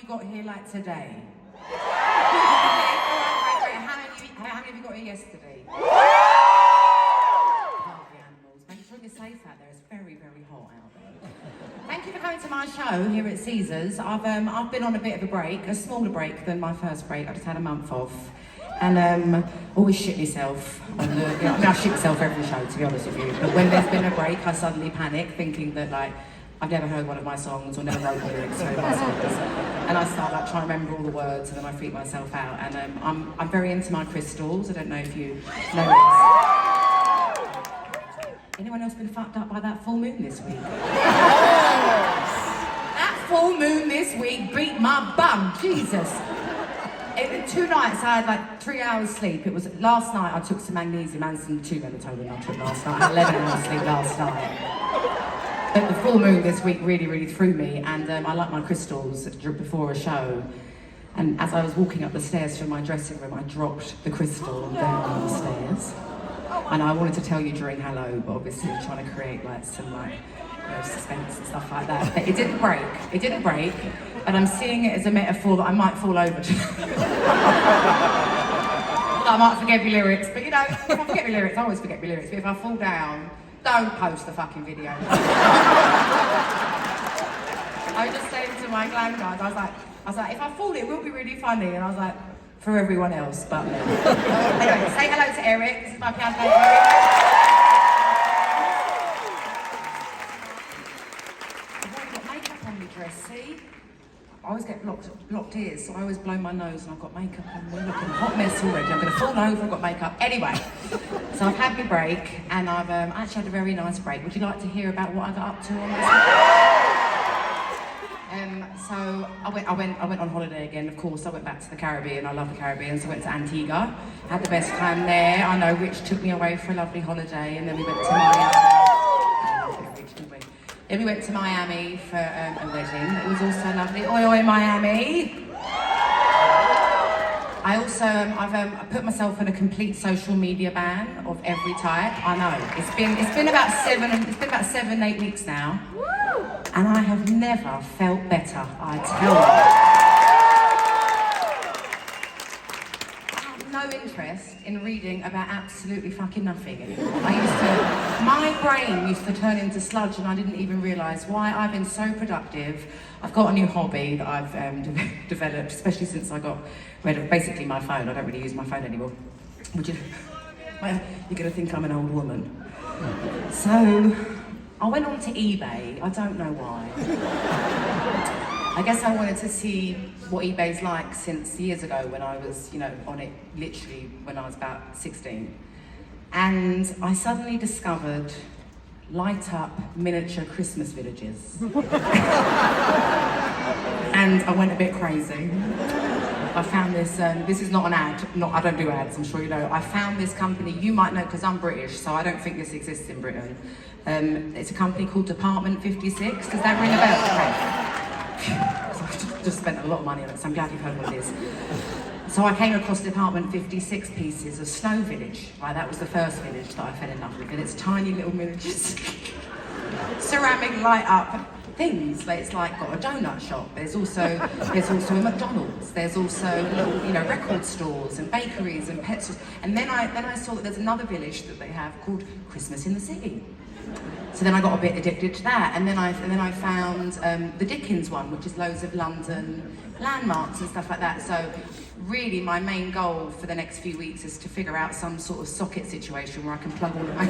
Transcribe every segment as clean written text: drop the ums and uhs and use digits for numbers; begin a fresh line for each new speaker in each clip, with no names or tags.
you got here like today? Wait, how many have you got here yesterday? Party animals. Make sure you're safe out there. It's very, very hot out there. Thank you for coming to my show here at Caesars. I've been on a bit of a break, a smaller break than my first break. I just had a month off. And always shit myself on the, you know, I mean, I shit myself every show, to be honest with you. But when there's been a break, I suddenly panic, thinking that, like, I've never heard one of my songs or never wrote the lyrics to my songs. And I start, like, trying to remember all the words, and then I freak myself out. And I'm very into my crystals. I don't know if you know this. Anyone else been fucked up by that full moon this week? That full moon this week beat my bum, Jesus. 2 nights, I had like 3 hours sleep. It was last night I took some magnesium and some 2 melatonin I took last night. I had 11 hours sleep last night. But the full moon this week really threw me, and I like my crystals before a show. And as I was walking up the stairs from my dressing room, I dropped the crystal down the stairs. And I wanted to tell you during hello, but obviously trying to create like some like, you know, suspense and stuff like that. But it didn't break. It didn't break. And I'm seeing it as a metaphor that I might fall over to. I might forget my lyrics, but you know, if I forget my lyrics, I always forget my lyrics. But if I fall down, don't post the fucking video. I was just saying to my glam guys, I was like, if I fall, it will be really funny. And I was like, for everyone else, but no. Anyway, say hello to Eric. This is my piano player, Eric. I've already got makeup on my dress, see? I always get blocked ears, so I always blow my nose and I've got makeup on me, looking a hot mess already. I'm going to fall over, I've got makeup. Anyway, so I've had my break, and I've actually had a very nice break. Would you like to hear about what I got up to on this? So I went on holiday again, of course. I went back to the Caribbean. I love the Caribbean, so I went to Antigua. Had the best time there. I know Rich took me away for a lovely holiday, and then we went to Miami. Then we went to Miami for a wedding. It was also lovely. Oi, oi, Miami! I also, I've put myself on a complete social media ban of every type. I know. It's been about 7-8 weeks now. And I have never felt better, I tell you. I have no interest in reading about absolutely fucking nothing anymore. My brain used to turn into sludge, and I didn't even realise why. I've been so productive. I've got a new hobby that I've developed, especially since I got rid of basically my phone. I don't really use my phone anymore. Well, you're gonna think I'm an old woman. So, I went on to eBay. I don't know why. I guess I wanted to see what eBay's like since years ago when I was, you know, on it literally when I was about 16. And I suddenly discovered light up miniature Christmas villages. And I went a bit crazy. I found this, this is not an ad, I don't do ads, I'm sure you know. I found this company, you might know because I'm British, so I don't think this exists in Britain. It's a company called Department 56. Does that ring a bell? Okay. So I just spent a lot of money on it, so I'm glad you've heard what it is. So I came across Department 56 pieces of Snow Village. Right, that was the first village that I fell in love with, and it's tiny little miniatures, ceramic light up things. It's like got a donut shop. There's also a McDonald's. There's also little, you know, record stores and bakeries and pet stores. And then I saw that there's another village that they have called Christmas in the City. So then I got a bit addicted to that, and then I found the Dickens one, which is loads of London landmarks and stuff like that. So really my main goal for the next few weeks is to figure out some sort of socket situation where I can plug all of my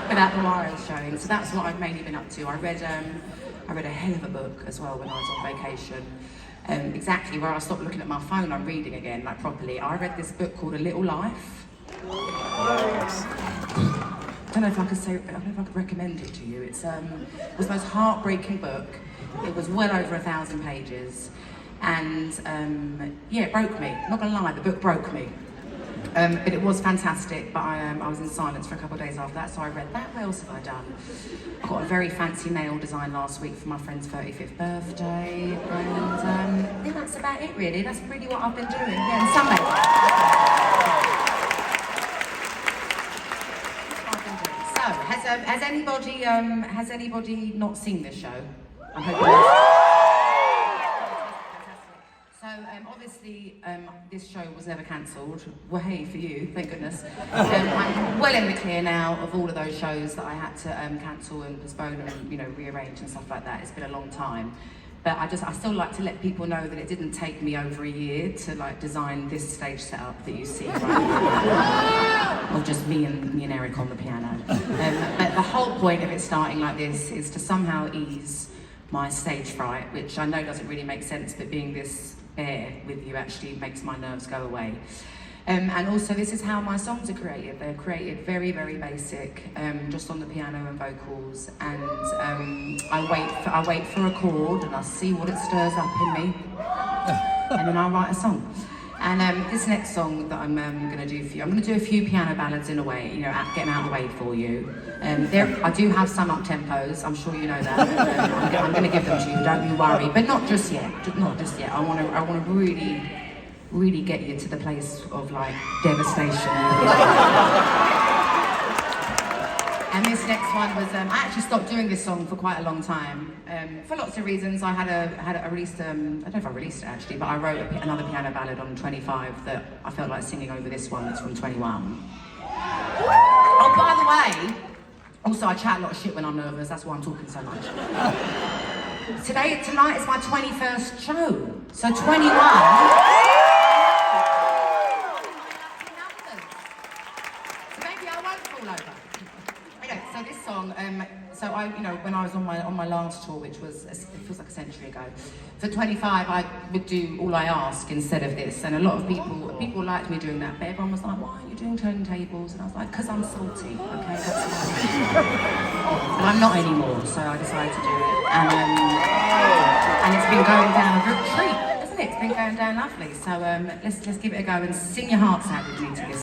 without the wires showing. So that's what I've mainly been up to. I read a hell of a book as well when I was on vacation. Exactly where I stopped looking at my phone, I'm reading again, like properly. I read this book called A Little Life. Yes. I don't know if I could recommend it to you. It was the most heartbreaking book. It was well over 1,000 pages. And yeah, it broke me. Not gonna lie, the book broke me. But it was fantastic, but I was in silence for a couple of days after that, so I read that. What else have I done? I got a very fancy nail design last week for my friend's 35th birthday, and I think that's about it really. That's really what I've been doing. Yeah, and Sunday. So, has anybody not seen this show? I'm hoping. obviously, this show was never cancelled. Well, hey, for you, thank goodness. I'm well in the clear now of all of those shows that I had to cancel and postpone and, you know, rearrange and stuff like that. It's been a long time. But I still like to let people know that it didn't take me over a year to like design this stage setup that you see right now. Of just me and Eric on the piano. But the whole point of it starting like this is to somehow ease my stage fright, which I know doesn't really make sense, but being this bear with you actually makes my nerves go away. And also this is how my songs are created. They're created very, very basic, just on the piano and vocals. And I wait for a chord and I see what it stirs up in me. And then I write a song. And this next song that I'm gonna do for you, I'm gonna do a few piano ballads in a way, you know, getting out of the way for you. I do have some up tempos, I'm sure you know that. I'm gonna give them to you, don't you worry. But not just yet, not just yet. I wanna really get you to the place of like devastation. And this next one was, I actually stopped doing this song for quite a long time. For lots of reasons. I released, I don't know if I released it actually, but I wrote another piano ballad on 25 that I felt like singing over this one that's from 21. Oh, by the way, also I chat a lot of shit when I'm nervous, that's why I'm talking so much. Tonight is my 21st show, so 21. So this song, when I was on my last tour, which was, it feels like a century ago, for 25 I would do All I Ask instead of this, and a lot of people liked me doing that, but everyone was like, why aren't you doing turntables? And I was like, because I'm salty, okay, that's why. But I'm not anymore, so I decided to do it, and it's been going down a good treat, hasn't it? It's been going down lovely, so let's give it a go and sing your hearts out with me to this.